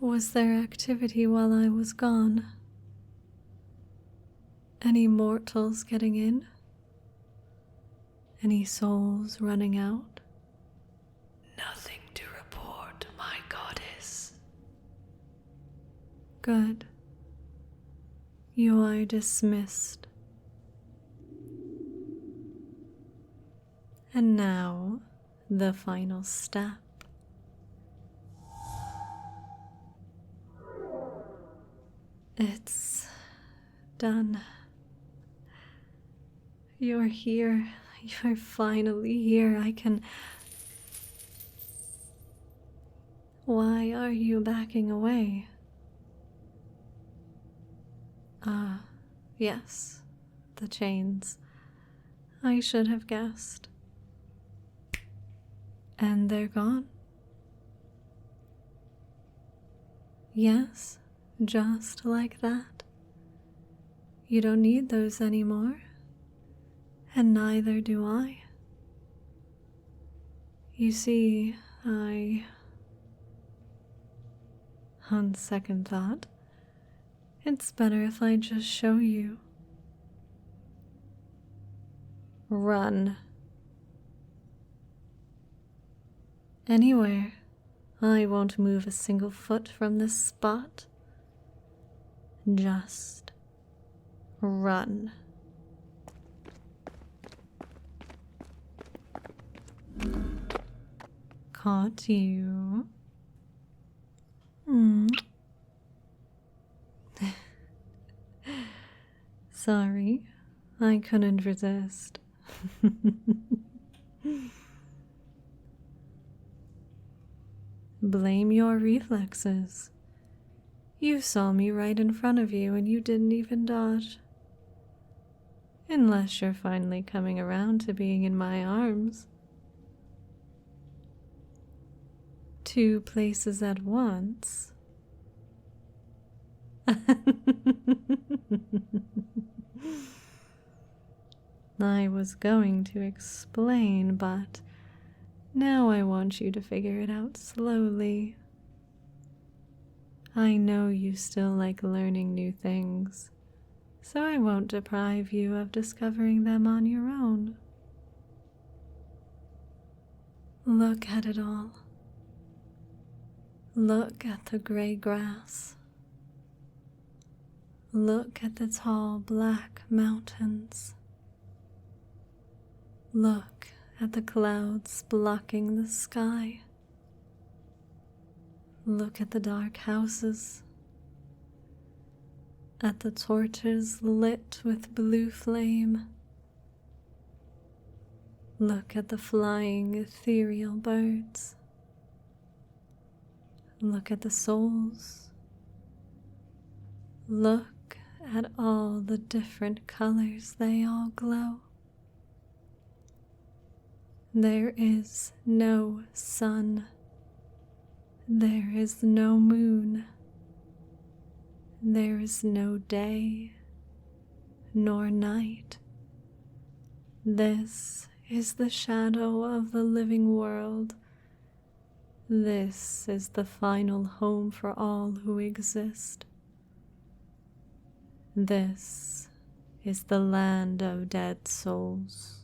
Was there activity while I was gone? Any mortals getting in? Any souls running out? Nothing to report, my goddess. Good. You are dismissed. And now, the final step. It's done. You're here. You're finally here. I can... Why are you backing away? Ah, yes. The chains. I should have guessed. And they're gone? Yes, just like that. You don't need those anymore, and neither do I. You see, on second thought, it's better if I just show you. Run. Anywhere. I won't move a single foot from this spot. Just run. Caught you. Sorry, I couldn't resist. Blame your reflexes. You saw me right in front of you and you didn't even dodge. Unless you're finally coming around to being in my arms. Two places at once. I was going to explain, but now I want you to figure it out slowly. I know you still like learning new things, so I won't deprive you of discovering them on your own. Look at it all. Look at the gray grass. Look at the tall black mountains. Look at the clouds blocking the sky. Look at the dark houses. At the torches lit with blue flame. Look at the flying ethereal birds. Look at the souls. Look at all the different colors they all glow. There is no sun. There is no moon. There is no day nor night. This is the shadow of the living world. This is the final home for all who exist. This is the land of dead souls.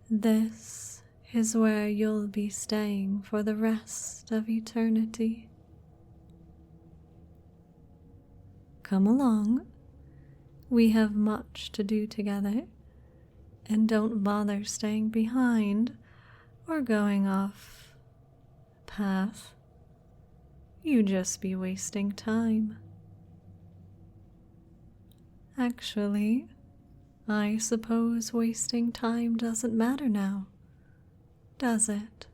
This is where you'll be staying for the rest of eternity. Come along. We have much to do together, and don't bother staying behind or going off path. You'd just be wasting time. Actually, I suppose wasting time doesn't matter now, does it?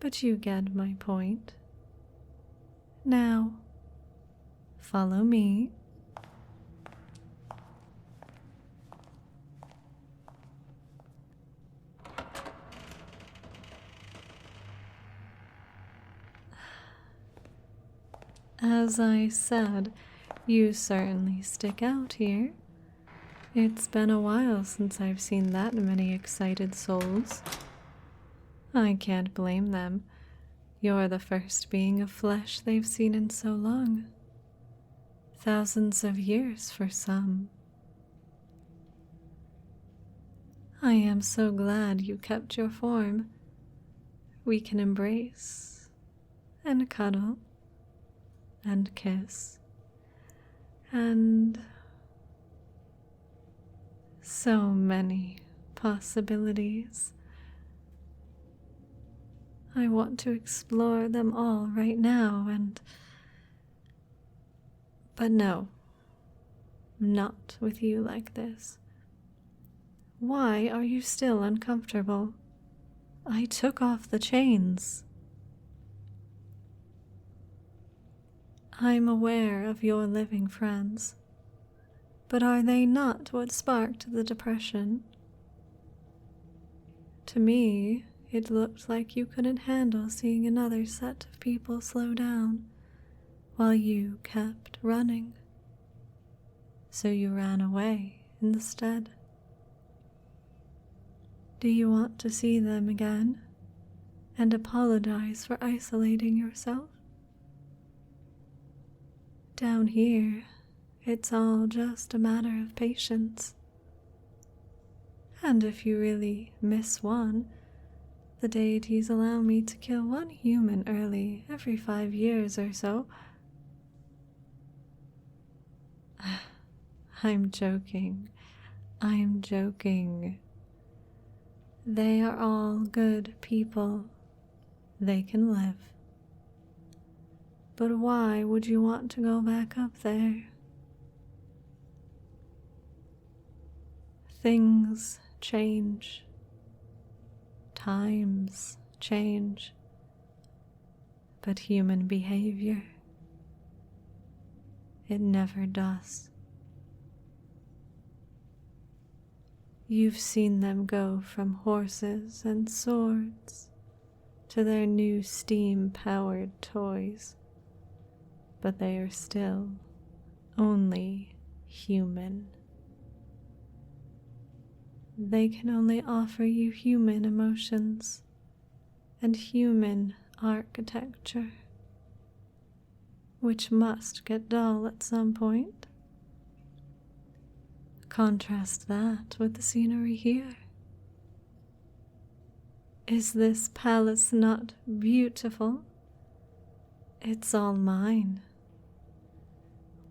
But you get my point. Now, follow me. As I said, you certainly stick out here. It's been a while since I've seen that many excited souls. I can't blame them. You're the first being of flesh they've seen in so long. Thousands of years for some. I am so glad you kept your form. We can embrace and cuddle and kiss and so many possibilities. I want to explore them all right now but no, not with you like this. Why are you still uncomfortable? I took off the chains. I'm aware of your living friends, but are they not what sparked the depression? To me, it looked like you couldn't handle seeing another set of people slow down while you kept running. So you ran away instead. Do you want to see them again and apologize for isolating yourself? Down here, it's all just a matter of patience. And if you really miss one, the deities allow me to kill one human early every 5 years or so. I'm joking. I'm joking. They are all good people. They can live. But why would you want to go back up there? Things change. Times change. But human behavior, it never does. You've seen them go from horses and swords to their new steam-powered toys, but they are still only human. They can only offer you human emotions and human architecture, which must get dull at some point. Contrast that with the scenery here. Is this palace not beautiful? It's all mine.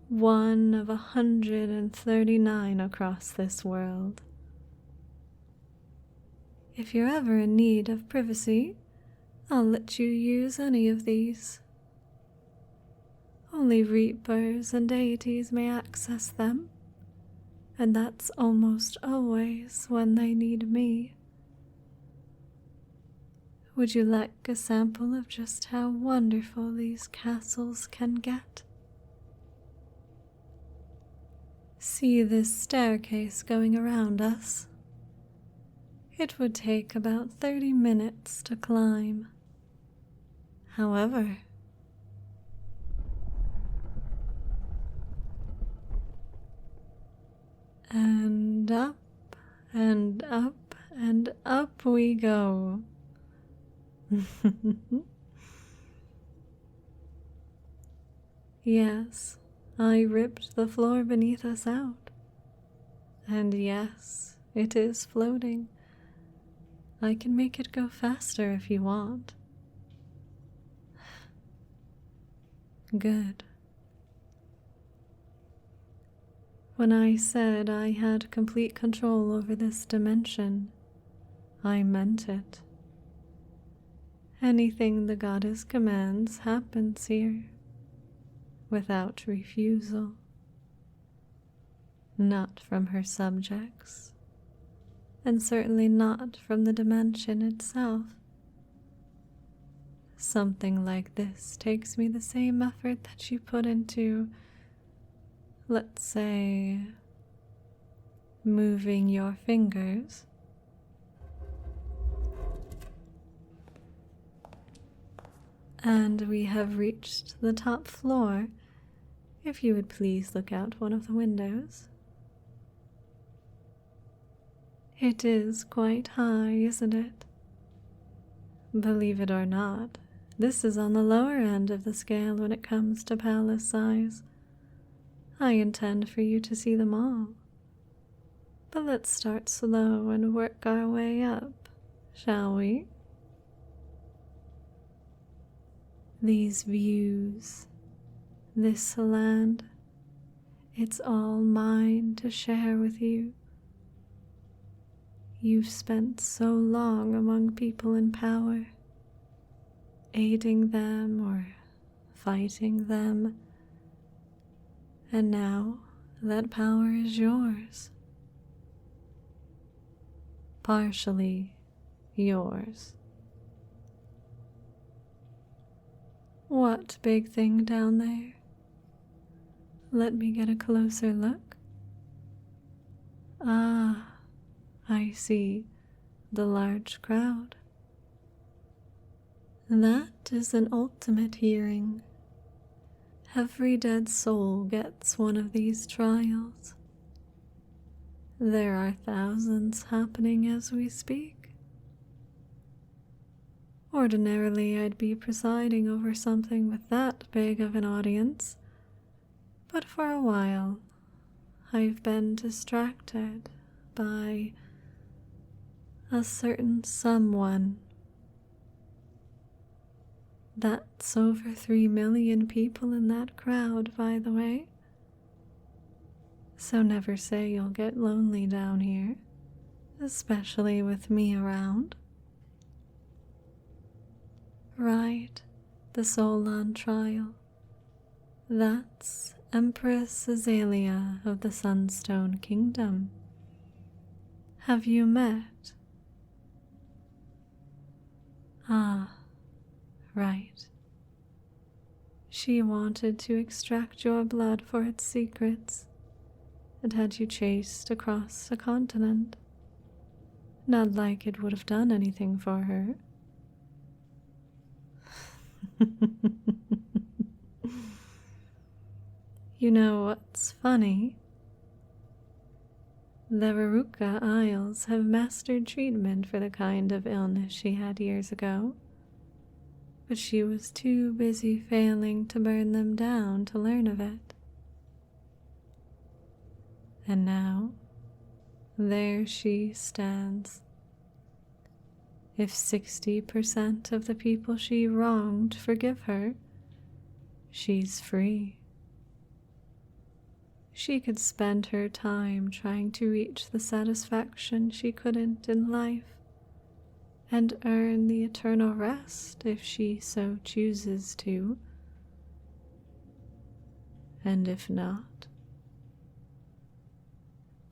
One of 139 across this world. If you're ever in need of privacy, I'll let you use any of these. Only reapers and deities may access them, and that's almost always when they need me. Would you like a sample of just how wonderful these castles can get? See this staircase going around us? It would take about 30 minutes to climb. However, and up and up and up we go. Yes, I ripped the floor beneath us out. And yes, it is floating. I can make it go faster if you want. Good. When I said I had complete control over this dimension, I meant it. Anything the goddess commands happens here, without refusal. Not from her subjects, and certainly not from the dimension itself. Something like this takes me the same effort that you put into, let's say, moving your fingers. And we have reached the top floor. If you would please look out one of the windows. It is quite high, isn't it? Believe it or not, this is on the lower end of the scale when it comes to palace size. I intend for you to see them all. But let's start slow and work our way up, shall we? These views, this land, it's all mine to share with you. You've spent so long among people in power, aiding them or fighting them, and now that power is yours. Partially yours. What big thing down there? Let me get a closer look. Ah, I see the large crowd. That is an ultimate hearing. Every dead soul gets one of these trials. There are thousands happening as we speak. Ordinarily, I'd be presiding over something with that big of an audience, but for a while, I've been distracted by a certain someone. That's over 3 million people in that crowd, by the way. So never say you'll get lonely down here, especially with me around. Right, the soul on trial. That's Empress Azalea of the Sunstone Kingdom. Have you met? Ah, right. She wanted to extract your blood for its secrets and had you chased across a continent. Not like it would have done anything for her. You know what's funny? The Veruca Isles have mastered treatment for the kind of illness she had years ago, but she was too busy failing to burn them down to learn of it. And now, there she stands. If 60% of the people she wronged forgive her, she's free. She could spend her time trying to reach the satisfaction she couldn't in life, and earn the eternal rest if she so chooses to. And if not,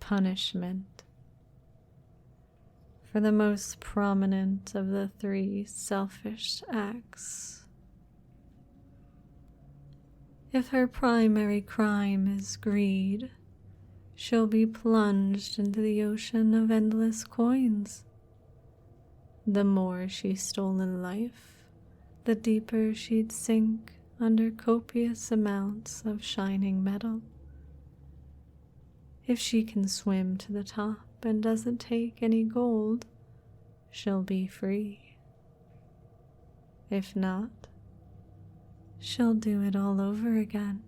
punishment. For the most prominent of the 3 selfish acts. If her primary crime is greed, she'll be plunged into the ocean of endless coins. The more she stole in life, the deeper she'd sink under copious amounts of shining metal. If she can swim to the top and doesn't take any gold, she'll be free. If not, she'll do it all over again.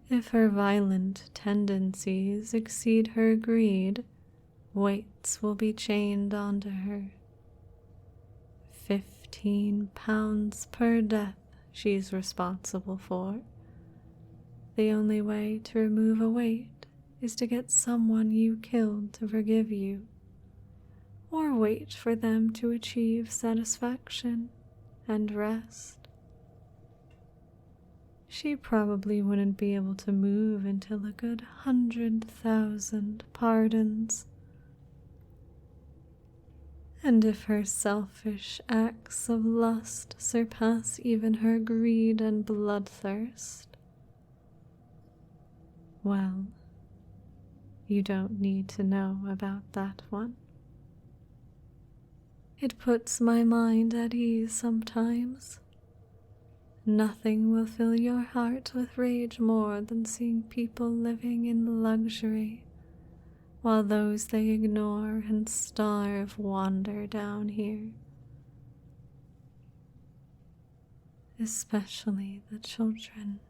If her violent tendencies exceed her greed, weights will be chained onto her. 15 pounds per death she's responsible for. The only way to remove a weight is to get someone you killed to forgive you, or wait for them to achieve satisfaction and rest. She probably wouldn't be able to move until a good 100,000 pardons. And if her selfish acts of lust surpass even her greed and bloodthirst, well, you don't need to know about that one. It puts my mind at ease sometimes. Nothing will fill your heart with rage more than seeing people living in luxury while those they ignore and starve wander down here. Especially the children.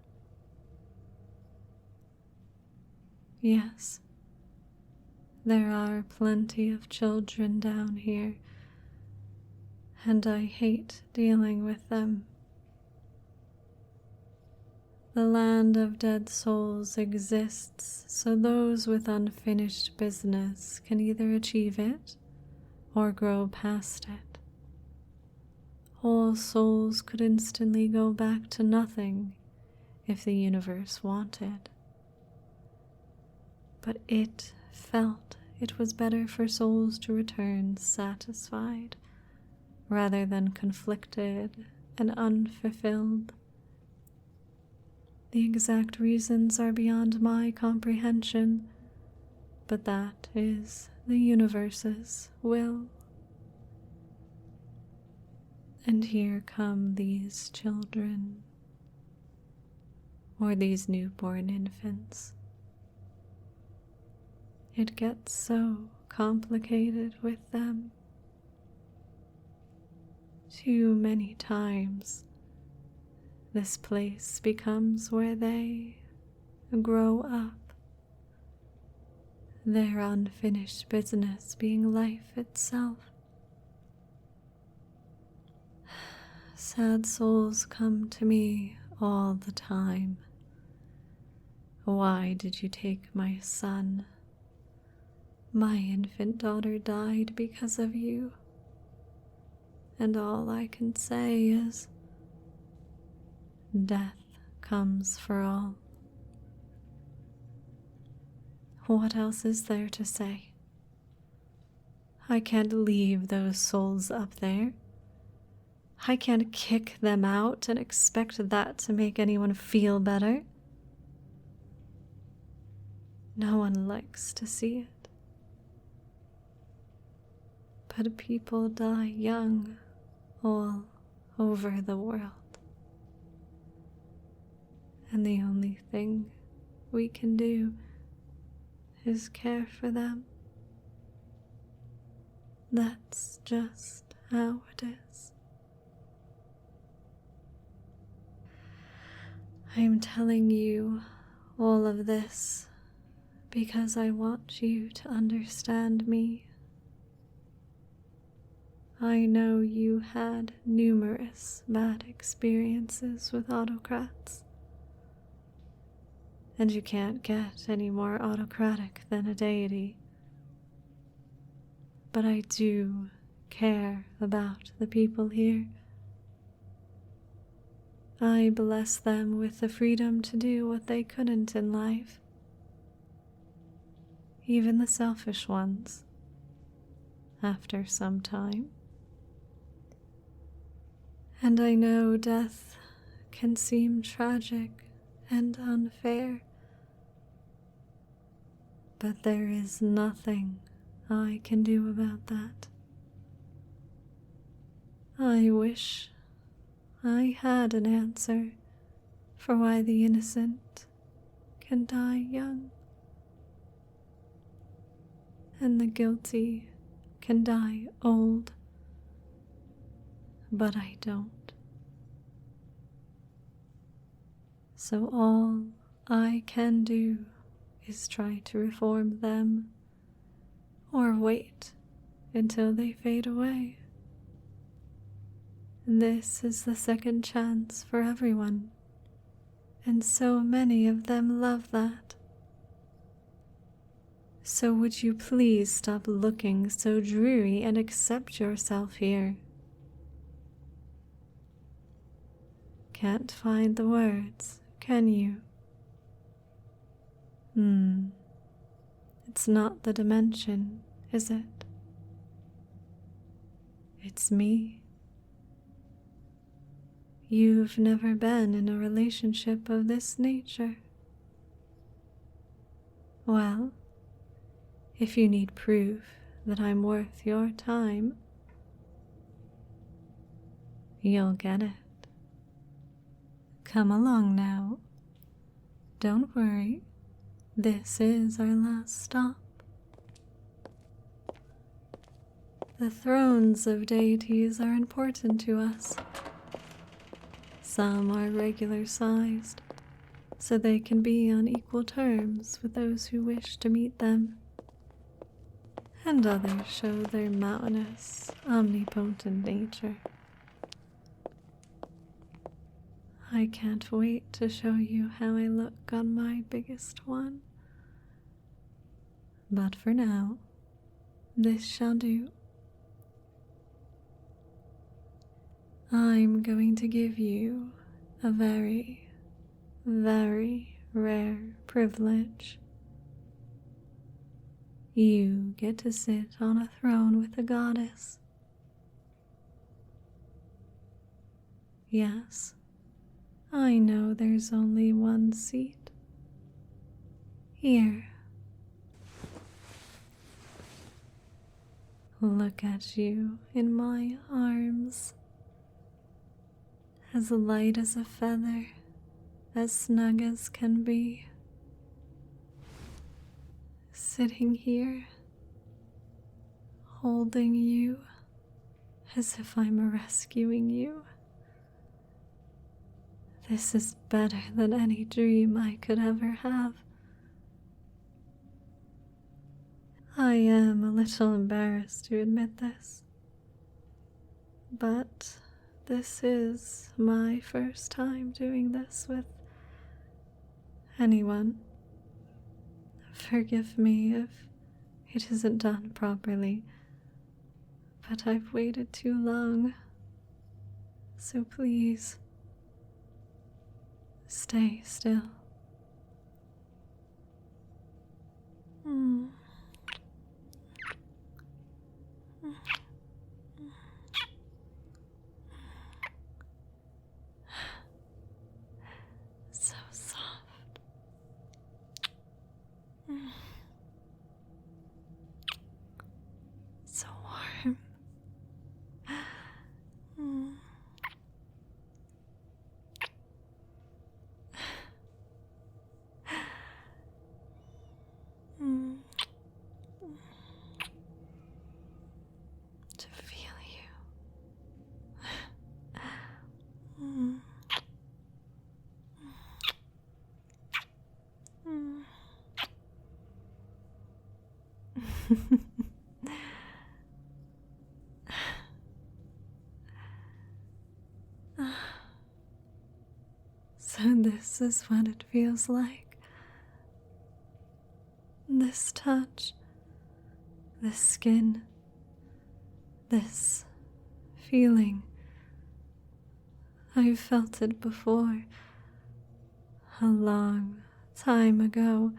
Yes, there are plenty of children down here, and I hate dealing with them. The land of dead souls exists so those with unfinished business can either achieve it or grow past it. Whole souls could instantly go back to nothing if the universe wanted. But it felt it was better for souls to return satisfied rather than conflicted and unfulfilled. The exact reasons are beyond my comprehension, but that is the universe's will. And here come these children, or these newborn infants. It gets so complicated with them. Too many times, this place becomes where they grow up, their unfinished business being life itself. Sad souls come to me all the time. Why did you take my son? My infant daughter died because of you. And all I can say is, death comes for all. What else is there to say? I can't leave those souls up there. I can't kick them out and expect that to make anyone feel better. No one likes to see it. But people die young all over the world. And the only thing we can do is care for them. That's just how it is. I'm telling you all of this because I want you to understand me. I know you had numerous bad experiences with autocrats, and you can't get any more autocratic than a deity. But I do care about the people here. I bless them with the freedom to do what they couldn't in life, even the selfish ones, after some time. And I know death can seem tragic and unfair, but there is nothing I can do about that. I wish I had an answer for why the innocent can die young, and the guilty can die old, but I don't. So all I can do is try to reform them, or wait until they fade away. This is the second chance for everyone, and so many of them love that. So would you please stop looking so dreary and accept yourself here? Can't find the words, can you? It's not the dimension, is it? It's me. You've never been in a relationship of this nature. Well, if you need proof that I'm worth your time, you'll get it. Come along now. Don't worry, this is our last stop. The thrones of deities are important to us. Some are regular sized, so they can be on equal terms with those who wish to meet them, and others show their mountainous, omnipotent nature. I can't wait to show you how I look on my biggest one. But for now, this shall do. I'm going to give you a very, very rare privilege. You get to sit on a throne with a goddess. Yes, I know there's only one seat. Here. Look at you in my arms. As light as a feather, as snug as can be. Sitting here, holding you as if I'm rescuing you. This is better than any dream I could ever have. I am a little embarrassed to admit this, but this is my first time doing this with anyone. Forgive me if it isn't done properly, but I've waited too long, so please, stay still. So soft. So warm. To feel you. So this is what it feels like. This touch, this skin, this feeling. I've felt it before, a long time ago.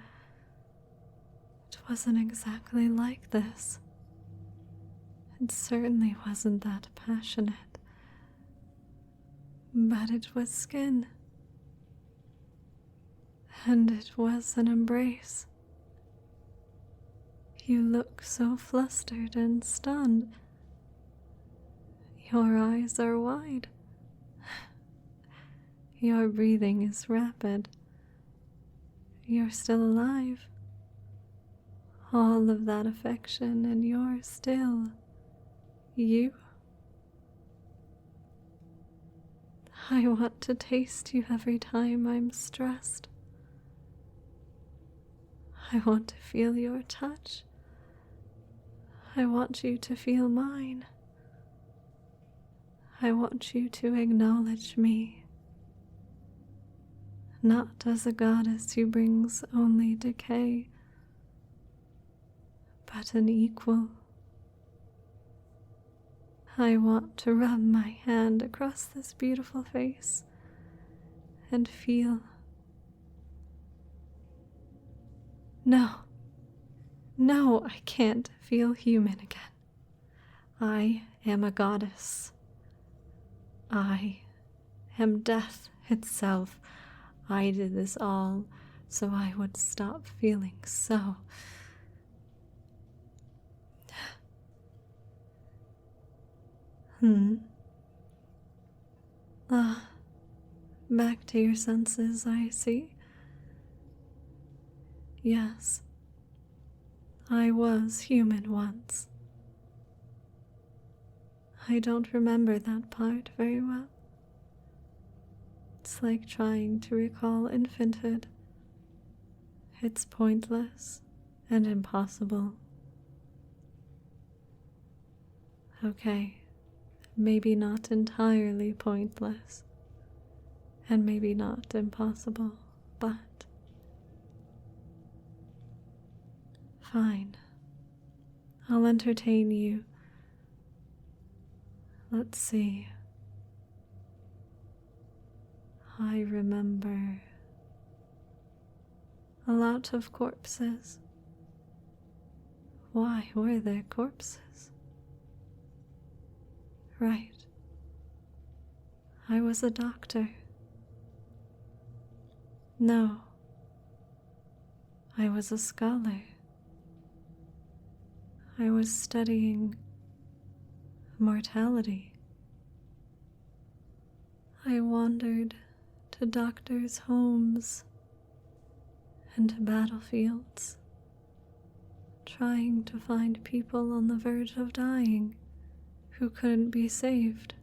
It wasn't exactly like this. It certainly wasn't that passionate. But it was skin. And it was an embrace. You look so flustered and stunned. Your eyes are wide. Your breathing is rapid. You're still alive. All of that affection, and you're still you. I want to taste you every time I'm stressed. I want to feel your touch. I want you to feel mine. I want you to acknowledge me, not as a goddess who brings only decay, but an equal. I want to rub my hand across this beautiful face and feel. No, I can't feel human again. I am a goddess. I am death itself. I did this all so I would stop feeling so. Back to your senses, I see. Yes, I was human once. I don't remember that part very well. It's like trying to recall infanthood. It's pointless and impossible. Okay, maybe not entirely pointless, and maybe not impossible, but fine. I'll entertain you. Let's see. I remember a lot of corpses. Why were there corpses? Right. I was a doctor. No. I was a scholar. I was studying mortality. I wandered to doctors' homes and to battlefields, trying to find people on the verge of dying who couldn't be saved.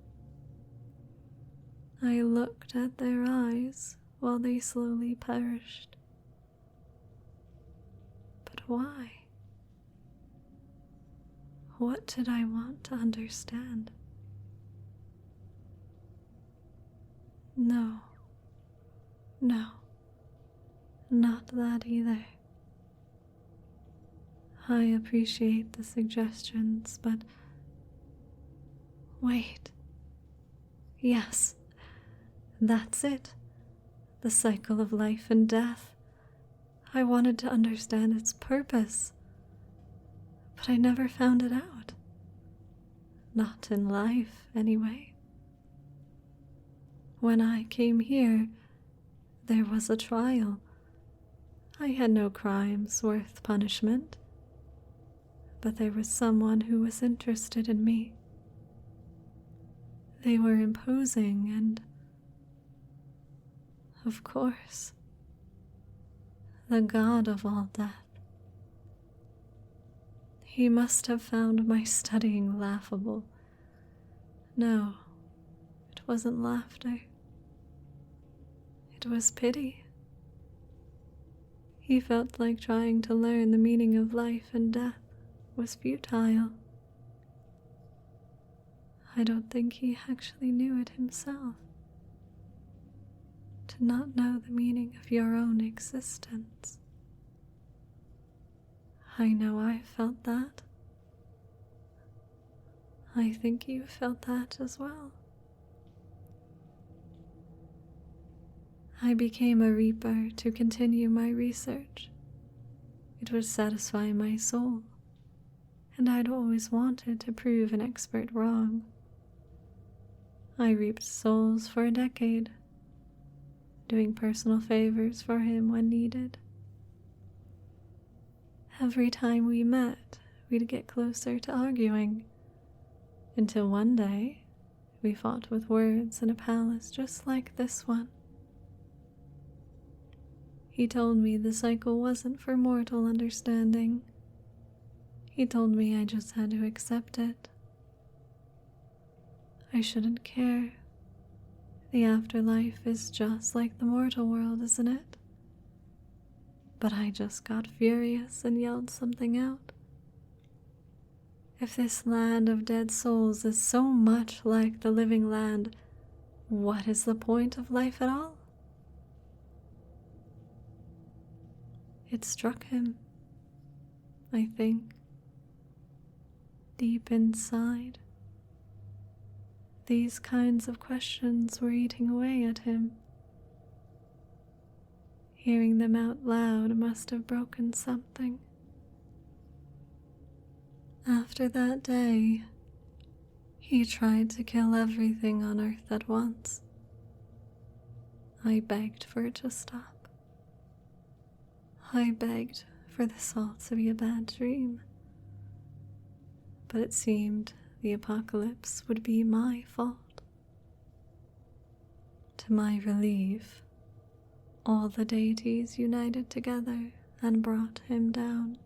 I looked at their eyes while they slowly perished. But why? What did I want to understand? No, not that either. I appreciate the suggestions, but wait. Yes, that's it. The cycle of life and death. I wanted to understand its purpose, but I never found it out. Not in life, anyway. When I came here, there was a trial. I had no crimes worth punishment, but there was someone who was interested in me. They were imposing and, of course, the god of all death. He must have found my studying laughable. No, it wasn't laughter. It was pity. He felt like trying to learn the meaning of life and death was futile. I don't think he actually knew it himself. To not know the meaning of your own existence. I know I felt that. I think you felt that as well. I became a reaper to continue my research. It would satisfy my soul, and I'd always wanted to prove an expert wrong. I reaped souls for a decade, doing personal favors for him when needed. Every time we met, we'd get closer to arguing, until one day we fought with words in a palace just like this one. He told me the cycle wasn't for mortal understanding. He told me I just had to accept it. I shouldn't care. The afterlife is just like the mortal world, isn't it? But I just got furious and yelled something out. If this land of dead souls is so much like the living land, what is the point of life at all? It struck him, I think, deep inside. These kinds of questions were eating away at him. Hearing them out loud must have broken something. After that day, he tried to kill everything on Earth at once. I begged for it to stop. I begged for this all to be a bad dream. But it seemed the apocalypse would be my fault. To my relief, all the deities united together and brought him down.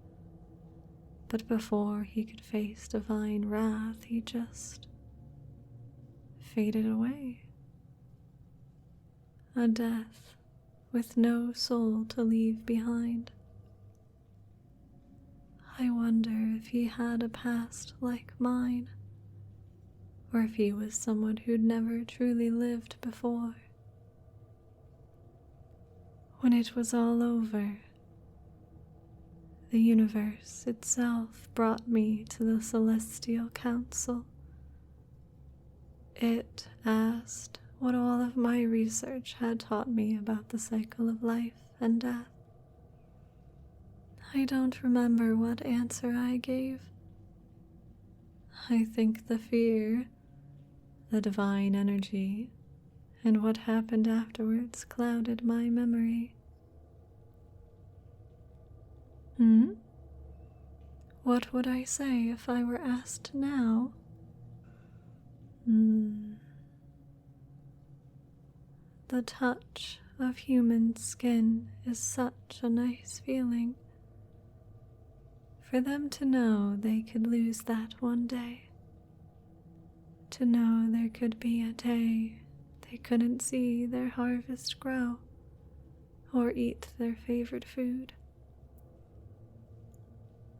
But before he could face divine wrath, he just faded away. A death with no soul to leave behind. I wonder if he had a past like mine, or if he was someone who'd never truly lived before. When it was all over, the universe itself brought me to the Celestial Council. It asked what all of my research had taught me about the cycle of life and death. I don't remember what answer I gave. I think the fear, the divine energy, and what happened afterwards clouded my memory. What would I say if I were asked now? The touch of human skin is such a nice feeling. For them to know they could lose that one day. To know there could be a day they couldn't see their harvest grow or eat their favorite food.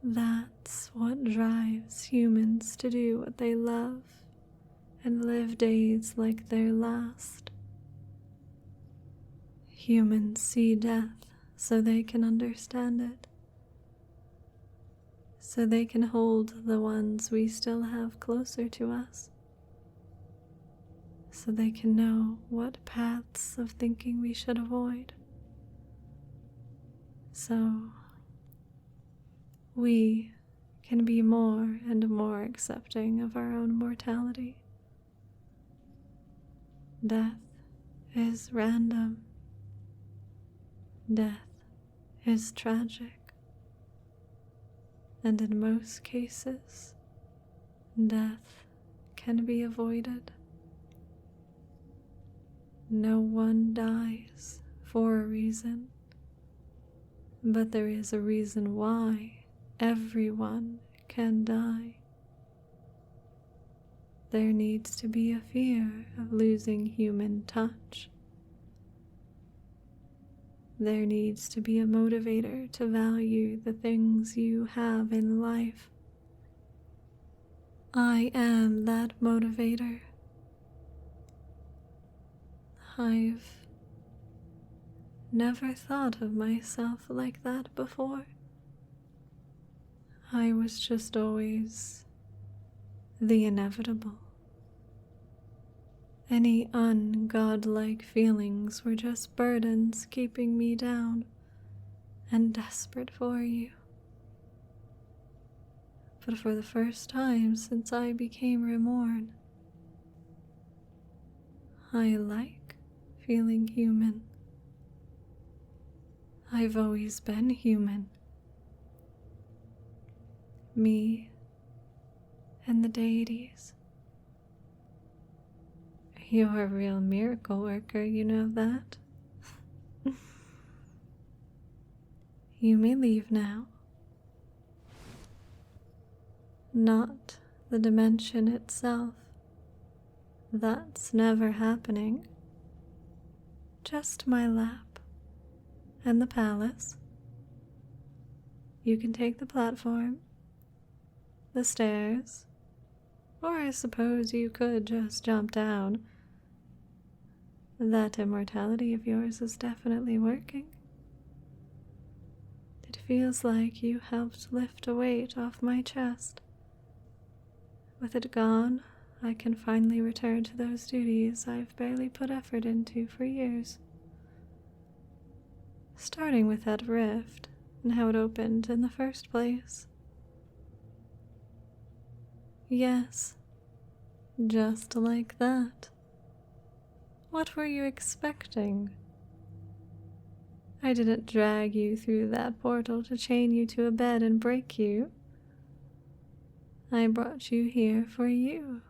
That's what drives humans to do what they love and live days like their last. Humans see death so they can understand it, so they can hold the ones we still have closer to us, so they can know what paths of thinking we should avoid. So we can be more and more accepting of our own mortality. Death is random. Death is tragic. And in most cases, death can be avoided. No one dies for a reason, but there is a reason why everyone can die. There needs to be a fear of losing human touch. There needs to be a motivator to value the things you have in life. I am that motivator. I've never thought of myself like that before. I was just always the inevitable. Any ungodlike feelings were just burdens keeping me down and desperate for you. But for the first time since I became Remourn, I like feeling human. I've always been human. Me and the deities. You're a real miracle worker, you know that? You may leave now. Not the dimension itself. That's never happening. Just my lap and the palace. You can take the platform, the stairs, or I suppose you could just jump down. That immortality of yours is definitely working. It feels like you helped lift a weight off my chest. With it gone, I can finally return to those duties I've barely put effort into for years. Starting with that rift and how it opened in the first place. Yes, just like that. What were you expecting? I didn't drag you through that portal to chain you to a bed and break you. I brought you here for you.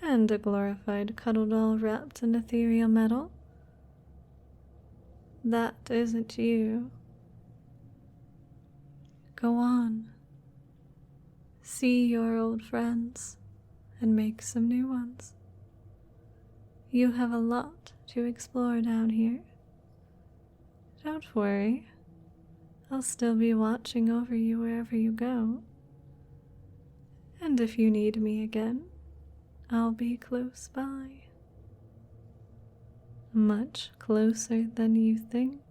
And a glorified cuddle doll wrapped in ethereal metal? That isn't you. Go on. See your old friends and make some new ones. You have a lot to explore down here. Don't worry, I'll still be watching over you wherever you go. And if you need me again, I'll be close by. Much closer than you think.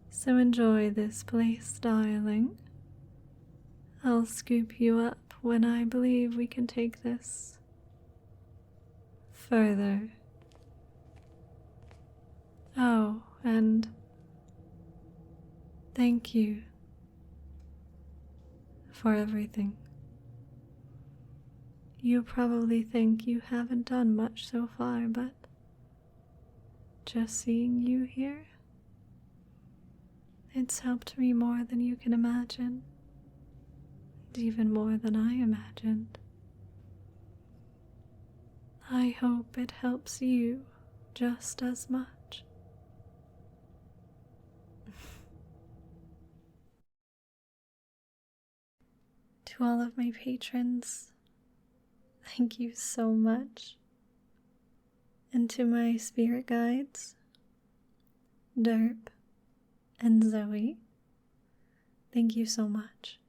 So enjoy this place, darling. I'll scoop you up when I believe we can take this further. Oh, and thank you for everything. You probably think you haven't done much so far, but just seeing you here, it's helped me more than you can imagine, and even more than I imagined. I hope it helps you just as much. To all of my patrons, thank you so much. And to my spirit guides, Derp and Zoe, thank you so much.